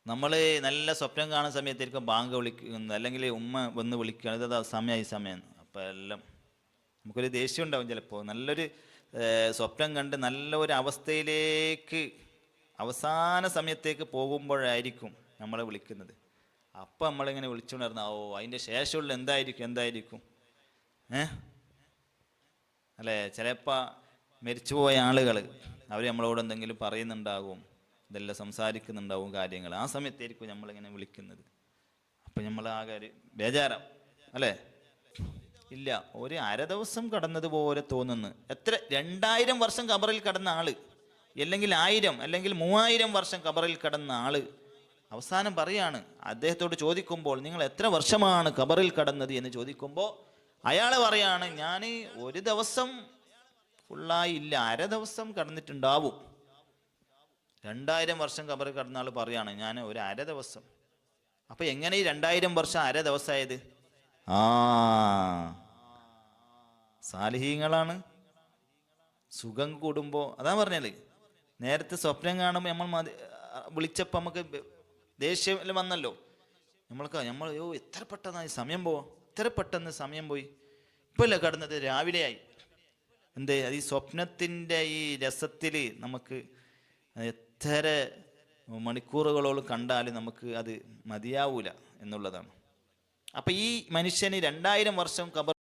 നമ്മൾ നല്ല സ്വപ്നം കാണുന്ന സമയത്തായിരിക്കും ബാങ്ക് വിളിക്കുന്നത്, അല്ലെങ്കിൽ ഉമ്മ വന്ന് വിളിക്കുകയാണ്, ഇതാ സമയം. അപ്പോൾ എല്ലാം നമുക്കൊരു ദേഷ്യം ഉണ്ടാവും ചിലപ്പോൾ. നല്ലൊരു സ്വപ്നം കണ്ട് നല്ല ഒരു അവസ്ഥയിലേക്ക് അവസാന സമയത്തേക്ക് പോകുമ്പോഴായിരിക്കും നമ്മളെ വിളിക്കുന്നത്. അപ്പം നമ്മളിങ്ങനെ വിളിച്ചുകൊണ്ടിരുന്ന അതിൻ്റെ ശേഷമുള്ള എന്തായിരിക്കും അല്ലേ. ചിലപ്പോൾ മരിച്ചുപോയ ആളുകൾ അവർ നമ്മളോട് എന്തെങ്കിലും പറയുന്നുണ്ടാകും, ഇതെല്ലാം സംസാരിക്കുന്നുണ്ടാവും കാര്യങ്ങൾ. ആ സമയത്തായിരിക്കും നമ്മളിങ്ങനെ വിളിക്കുന്നത്. അപ്പം നമ്മളാകെ ഒരു ബേജാറാം അല്ലേ? ഇല്ല, ഒരു അര ദിവസം കടന്നതുപോലെ തോന്നുന്നു. എത്ര 2000 വർഷം ഖബറിൽ കടന്ന ആള്, അല്ലെങ്കിൽ 1000 അല്ലെങ്കിൽ 3000 വർഷം ഖബറിൽ കടന്ന ആള് അവസാനം പറയാണ്, അദ്ദേഹത്തോട് ചോദിക്കുമ്പോൾ നിങ്ങൾ എത്ര വർഷമാണ് ഖബറിൽ കടന്നത് എന്ന് ചോദിക്കുമ്പോൾ അയാൾ പറയാണ്, ഞാൻ ഒരു ദിവസം ഫുള്ളായി ഇല്ല, അര ദിവസം കടന്നിട്ടുണ്ടാവും. 2000 വർഷം ഖബറിൽ കടന്ന ആൾ പറയാണ്, ഞാൻ ഒരു അര ദിവസം. അപ്പൊ എങ്ങനെ ഈ 2000 വർഷം അര ദിവസമായത്? സാലിഹീങ്ങളാണ്. സുഖം കൂടുമ്പോൾ അതാ പറഞ്ഞാല്, നേരത്തെ സ്വപ്നം കാണുമ്പോൾ നമ്മൾ വിളിച്ചപ്പോൾ നമുക്ക് ദേഷ്യം വന്നല്ലോ. നമ്മൾ എത്ര പെട്ടെന്നായി സമയം പോവാ, എത്ര പെട്ടെന്ന് സമയം പോയി. ഇപ്പല്ലേ കടന്നത് രാവിലെയായി. എന്തേ, അത് ഈ സ്വപ്നത്തിൻ്റെ ഈ രസത്തിൽ നമുക്ക് എത്ര മണിക്കൂറുകളോളം കണ്ടാലും നമുക്ക് അത് മതിയാവൂല എന്നുള്ളതാണ്. അപ്പം ഈ മനുഷ്യന് 2000 വർഷം ഖബർ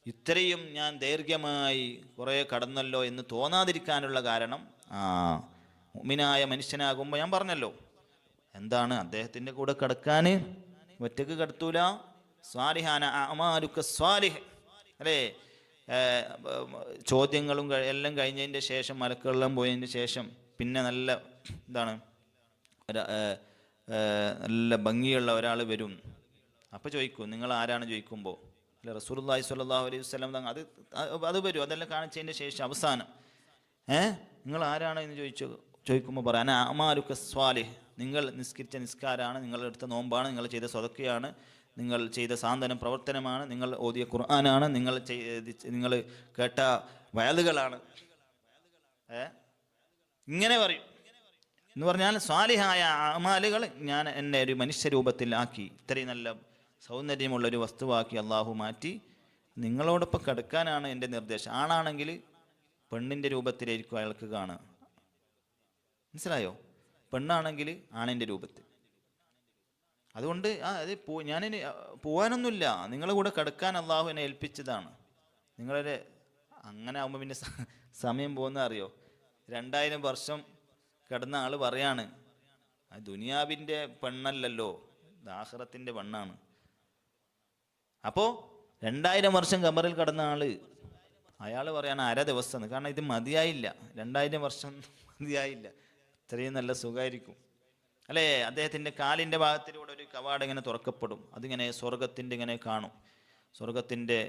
ഇത്രയും ഞാൻ ദൈർഘ്യമായി കുറേ കടന്നല്ലോ എന്ന് തോന്നാതിരിക്കാനുള്ള കാരണം, മുഅ്മിനായ മനുഷ്യനാകുമ്പോൾ ഞാൻ പറഞ്ഞല്ലോ എന്താണ്, അദ്ദേഹത്തിൻ്റെ കൂടെ കിടക്കാൻ ഒറ്റക്ക് കിടത്തൂല. സ്വാലിഹാന അഅ്മാലുക സ്വാലിഹ് അല്ലേ? ചോദ്യങ്ങളും എല്ലാം കഴിഞ്ഞതിൻ്റെ ശേഷം, മലക്കുകളെല്ലാം പോയതിന് ശേഷം പിന്നെ നല്ല എന്താണ്, നല്ല ഭംഗിയുള്ള ഒരാൾ വരും. അപ്പോൾ ചോദിക്കും നിങ്ങൾ ആരാണ് ചോദിക്കുമ്പോൾ, അല്ല റസൂലുള്ളാഹി സ്വല്ലല്ലാഹു അലൈഹി വസല്ലം അത് വരും. അതെല്ലാം കാണിച്ചതിൻ്റെ ശേഷം അവസാനം നിങ്ങൾ ആരാണ് എന്ന് ചോദിക്കുമ്പോൾ പറയാൻ അഅ്മാലുക സ്വാലിഹ്, നിങ്ങൾ നിസ്കരിച്ച നിസ്കാരമാണ്, നിങ്ങളെടുത്ത നോമ്പാണ്, നിങ്ങൾ ചെയ്ത സ്വതക്കയാണ്, നിങ്ങൾ ചെയ്ത സാന്ത്വനം പ്രവർത്തനമാണ്, നിങ്ങൾ ഓതിയ ഖുർആനാണ്, നിങ്ങൾ കേട്ട വയലുകളാണ്. ഇങ്ങനെ പറയും. എന്ന് പറഞ്ഞാൽ സ്വാലിഹായ അമാലുകൾ ഞാൻ എന്നെ ഒരു മനുഷ്യരൂപത്തിൽ ആക്കി, ഇത്രയും നല്ല സൗന്ദര്യമുള്ളൊരു വസ്തുവാക്കി അള്ളാഹു മാറ്റി നിങ്ങളോടൊപ്പം കിടക്കാനാണ് എൻ്റെ നിർദ്ദേശം. ആണാണെങ്കിൽ പെണ്ണിൻ്റെ രൂപത്തിലായിരിക്കും അയാൾക്ക് കാണുക, മനസ്സിലായോ? പെണ്ണാണെങ്കിൽ ആണിൻ്റെ രൂപത്തിൽ. അതുകൊണ്ട് അത് ഞാനിനി പോകാനൊന്നുമില്ല, നിങ്ങളുടെ കൂടെ കിടക്കാൻ അള്ളാഹു എന്നെ ഏൽപ്പിച്ചതാണ്. നിങ്ങളുടെ അങ്ങനെ ആകുമ്പോൾ പിന്നെ സമയം പോകുന്ന അറിയോ? 2000 വർഷം കിടന്ന ആൾ പറയാണ്, ദുനിയാവിൻ്റെ പെണ്ണല്ലല്ലോ, ആഖിറത്തിൻ്റെ പെണ്ണാണ്. അപ്പോൾ 2000 വർഷം ഖബറിൽ കിടന്ന ആള് അയാൾ പറയാണ് അര ദിവസം. കാരണം ഇത് മതിയായില്ല, 2000 വർഷം മതിയായില്ല, ഇത്രയും നല്ല സുഖമായിരിക്കും അല്ലേ? അദ്ദേഹത്തിൻ്റെ കാലിൻ്റെ ഭാഗത്തിലൂടെ ഒരു കവാടം ഇങ്ങനെ തുറക്കപ്പെടും, അതിങ്ങനെ സ്വർഗത്തിൻ്റെ ഇങ്ങനെ കാണും, സ്വർഗത്തിൻ്റെ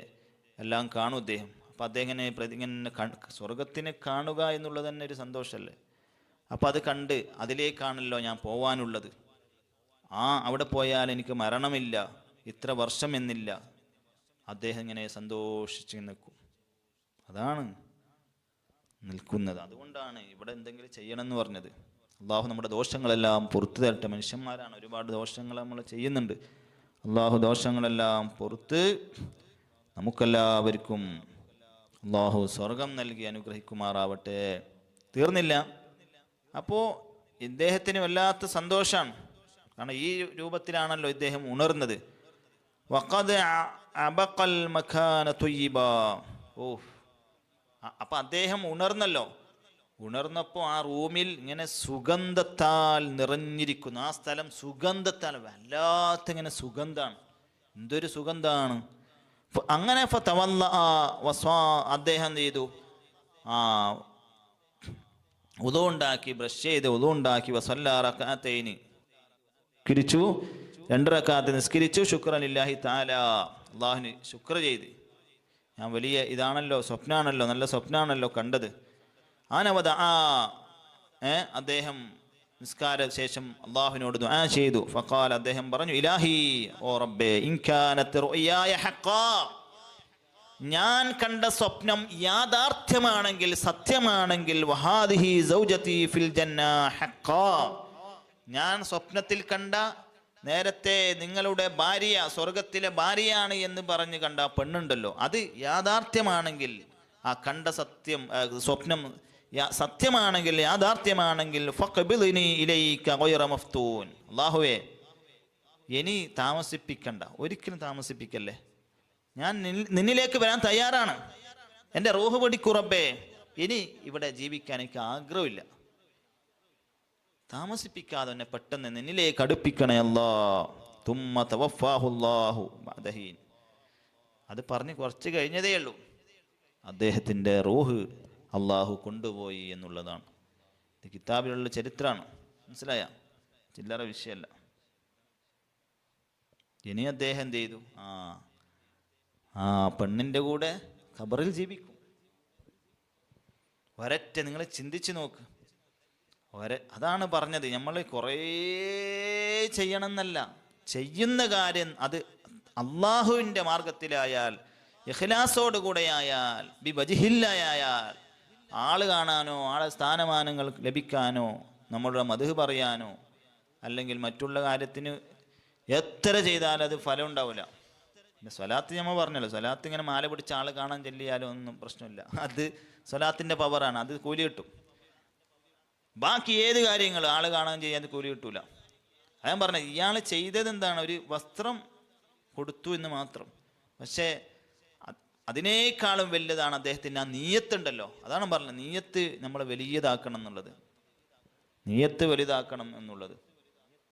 എല്ലാം കാണും അദ്ദേഹം. അപ്പം അദ്ദേഹം ഇങ്ങനെ സ്വർഗത്തിനെ കാണുക എന്നുള്ളത് തന്നെ ഒരു സന്തോഷമല്ലേ? അപ്പം അത് കണ്ട് അതിലേക്കാണല്ലോ ഞാൻ പോവാനുള്ളത്, അവിടെ പോയാൽ എനിക്ക് മരണമില്ല, ഇത്ര വർഷം എന്നില്ല. അദ്ദേഹം ഇങ്ങനെ സന്തോഷിച്ച് നിൽക്കും, അതാണ് നിൽക്കുന്നത്. അതുകൊണ്ടാണ് ഇവിടെ എന്തെങ്കിലും ചെയ്യണം എന്ന് പറഞ്ഞത്. അള്ളാഹു നമ്മുടെ ദോഷങ്ങളെല്ലാം പുറത്തു തരട്ടെ. മനുഷ്യന്മാരാണ്, ഒരുപാട് ദോഷങ്ങൾ നമ്മൾ ചെയ്യുന്നുണ്ട്. അള്ളാഹു ദോഷങ്ങളെല്ലാം പുറത്ത് നമുക്കെല്ലാവർക്കും അള്ളാഹു സ്വർഗം നൽകി അനുഗ്രഹിക്കുമാറാവട്ടെ. തീർന്നില്ല. അപ്പോൾ ഇദ്ദേഹത്തിന് വല്ലാത്ത സന്തോഷമാണ്, കാരണം ഈ രൂപത്തിലാണല്ലോ ഇദ്ദേഹം ഉണർന്നത്. വഖദ് അബഖൽ മകാന ത്വയ്യിബ. അപ്പം അദ്ദേഹം ഉണർന്നല്ലോ. ഉണർന്നപ്പോൾ ആ റൂമിൽ ഇങ്ങനെ സുഗന്ധത്താൽ നിറഞ്ഞിരിക്കുന്നു. ആ സ്ഥലം സുഗന്ധത്താൽ വല്ലാത്ത ഇങ്ങനെ സുഗന്ധമാണ്. എന്തൊരു സുഗന്ധമാണ്! അങ്ങനെ അദ്ദേഹം എന്ത് ചെയ്തു? ഉളു ഉണ്ടാക്കി, ബ്രഷ് ചെയ്ത് ഉളു ഉണ്ടാക്കി, വസല്ലാ റക്അത്തൈനി, നിസ്കരിച്ചു, 2 റക്അത്ത് നിസ്കരിച്ചു. ശുക്രൻ ലില്ലാഹി തആല, അള്ളാഹുവിന് ശുക്ർ ചെയ്ത്. ഞാൻ വലിയ ഇതാണല്ലോ, സ്വപ്നാണല്ലോ, നല്ല സ്വപ്നാണല്ലോ കണ്ടത്. അദ്ദേഹം നിസ്കാര ശേഷം അള്ളാഹുവിനോട് ദുആ ചെയ്തു. ഫഖാൽ, അദ്ദേഹം പറഞ്ഞു, ഇലാഹി, ഓ റബ്ബേ, ഇൻ കാനത് റുയായ ഹഖാ, ഞാൻ കണ്ട സ്വപ്നം യാഥാർത്ഥ്യമാണെങ്കിൽ, സത്യമാണെങ്കിൽ, വഹാദിഹി സൗജതി ഫിൽ ജന്ന ഹഖാ, ഞാൻ സ്വപ്നത്തിൽ കണ്ട നേരത്തെ നിങ്ങളുടെ ഭാര്യ സ്വർഗത്തിലെ ഭാര്യയാണ് എന്ന് പറഞ്ഞ് കണ്ട പെണ്ണുണ്ടല്ലോ, അത് യാഥാർത്ഥ്യമാണെങ്കിൽ, ആ കണ്ട സ്വപ്നം സത്യമാണെങ്കിൽ, യാഥാർത്ഥ്യമാണെങ്കിൽ, ഫഖ്ബിദ്നി ഇലൈക ഗൈറ മഫ്തൂൻ, അല്ലാഹുവേ ഇനി താമസിപ്പിക്കണ്ട, ഒരിക്കലും താമസിപ്പിക്കല്ലേ, ഞാൻ നിന്നിലേക്ക് വരാൻ തയ്യാറാണ്, എൻ്റെ റൂഹ് പിടിക്കു റബ്ബേ, ഇനി ഇവിടെ ജീവിക്കാൻ എനിക്ക് ആഗ്രഹമില്ല. താമസിപ്പിക്കാതെ എന്നെ പെട്ടെന്ന് നിന്നിലേക്ക് അടുപ്പിക്കണേ അല്ലാ. തുമ്മ തവഫാഹുല്ലാഹു ബഅദ ഹീൻ. അത് പറഞ്ഞ് കുറച്ച് കഴിഞ്ഞതേ ഉള്ളൂ, അദ്ദേഹത്തിൻ്റെ റൂഹ് അള്ളാഹു കൊണ്ടുപോയി എന്നുള്ളതാണ്. ഇത് കിതാബിലുള്ള ചരിത്രമാണ്, മനസ്സിലായ? ചില്ലറ വിഷയമല്ല. ഇനി അദ്ദേഹം എന്ത് ചെയ്തു? ആ പെണ്ണിൻ്റെ കൂടെ ഖബറിൽ ജീവിക്കും. ഒരൊറ്റ നിങ്ങൾ ചിന്തിച്ച് നോക്ക്. അതാണ് പറഞ്ഞത്, നമ്മൾ കുറേ ചെയ്യണം എന്നല്ല, ചെയ്യുന്ന കാര്യം അത് അള്ളാഹുവിൻ്റെ മാർഗത്തിലായാൽ, ഇഖ്ലാസോട് കൂടെയായാൽ, ബിവജ്ഹില്ലായാൽ, ആള് കാണാനോ ആളെ സ്ഥാനമാനങ്ങൾ ലഭിക്കാനോ നമ്മളുടെ മദ്ഹ് പറയാനോ അല്ലെങ്കിൽ മറ്റുള്ള കാര്യത്തിന് എത്ര ചെയ്താലും അത് ഫലം ഉണ്ടാവില്ല. പിന്നെ സ്വലാത്ത് നമ്മൾ പറഞ്ഞല്ലോ, സ്വലാത്ത് ഇങ്ങനെ മാല പിടിച്ച ആൾ കാണാൻ ചെല്ലിയാലും ഒന്നും പ്രശ്നമില്ല, അത് സ്വലാത്തിൻ്റെ പവറാണ്, അത് കൂലി കിട്ടും. ബാക്കി ഏത് കാര്യങ്ങൾ ആൾ കാണാൻ ചെയ്യാൻ കൂലി കിട്ടൂല. ഞാൻ പറഞ്ഞത് ഇയാൾ ചെയ്തത് എന്താണ്? ഒരു വസ്ത്രം കൊടുത്തു എന്ന് മാത്രം. പക്ഷേ അതിനേക്കാളും വലുതാണ് അദ്ദേഹത്തിൻ്റെ ആ നീയത്തുണ്ടല്ലോ. അതാണ് പറഞ്ഞത്, നീയത്ത് നമ്മൾ വലിയതാക്കണം എന്നുള്ളത്, നീയത്ത് വലുതാക്കണം എന്നുള്ളത്.